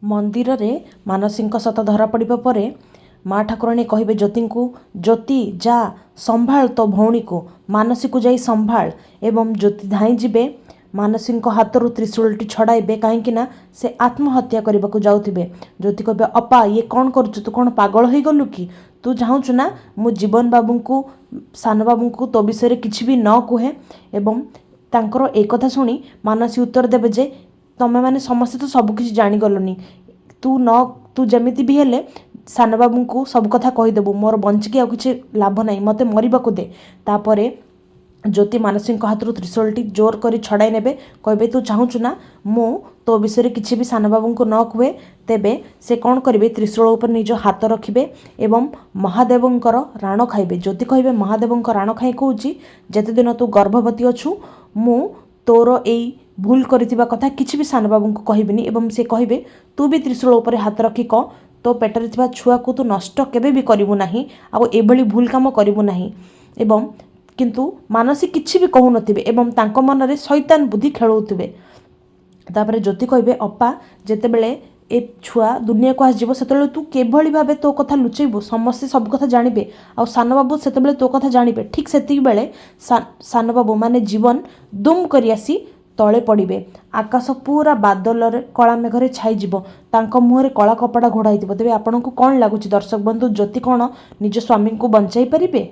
मंदिर रे मानसी सत धरा पड़ा पर माँ ठाकुराणी कहे ज्योति को, ज्योति जा संभाल तो भौणी को, मानसी को जाई संभाल। एवं ज्योति धाई जीवे मानसी हाथरू त्रिशूलटी छड़ाइबे कहीं से आत्महत्या करने को जाउथिबे। ज्योति कहे अपा ये कौन करुचु, तू कौन पागल हो गलु कि, तू चाहूचु ना मु जीवन बाबू को सान बाबू को तो विषय किसी भी न कहे। एवं तांकर एक कथा शुणी मानसी उत्तर देवे जे तमें मैंने समस्ते तो सबकिछ जाणीगलुनी, तू जमीती भी हेले सान बाबू को सब कथा कहीदेबू, मोर बंचिकी आ किसी लाभ ना, मत मरवाक दे। तापर ज्योति मानसी हाथरू त्रिशूलटी जोर कर छड़ाई ने कहे तू चाहूचु ना मु तो विषय किसी भी सान बाबू को न कहे, तेबे से कौन करेंगे त्रिशूल उपर निज हाथ रखिए एवं महादेवंकर राण खाइबे। ज्योति कहे महादेव राण खाई कौच जेते दिन तू गर्भवती अच्छु मु तोर यही भूल करथिबा कथा किसी भी सान बाबू को कहबिनी। एवं से कहे तू भी त्रिशूल उपर हाथ रखी कह तो पेटरे थिबा छुआ को तू नष्ट केबे भी करिवु नाही, आउ एभली भूल काम करिवु नाही। एवं किंतु मानसी किछि भी कहू नथिबे एवं तांको मन रे शैतान बुद्धि खेलौथिबे। तापर ज्योति कहे अपा जेते बेले ए छुआ दुनिया को आसजिवो सेतेबेले तू केभली भाबे तो कथा लुचेबू, समस्ते सब कथा जानिबे आ सान बाबू सेतेबेले तो कथा जानिबे। ठीक सेतिक बेले सान बाबू माने जीवन दुम करि आसी तले पड़े, आकाश पूरा बादल कला मेघरे छाईजीव, तांको मुहरे कला कपड़ा घोड़ाई। तेबे आपन को कौन लगुच दर्शक बंधु, ज्योति कौन निज स्वामी को बंचाई पारिबे?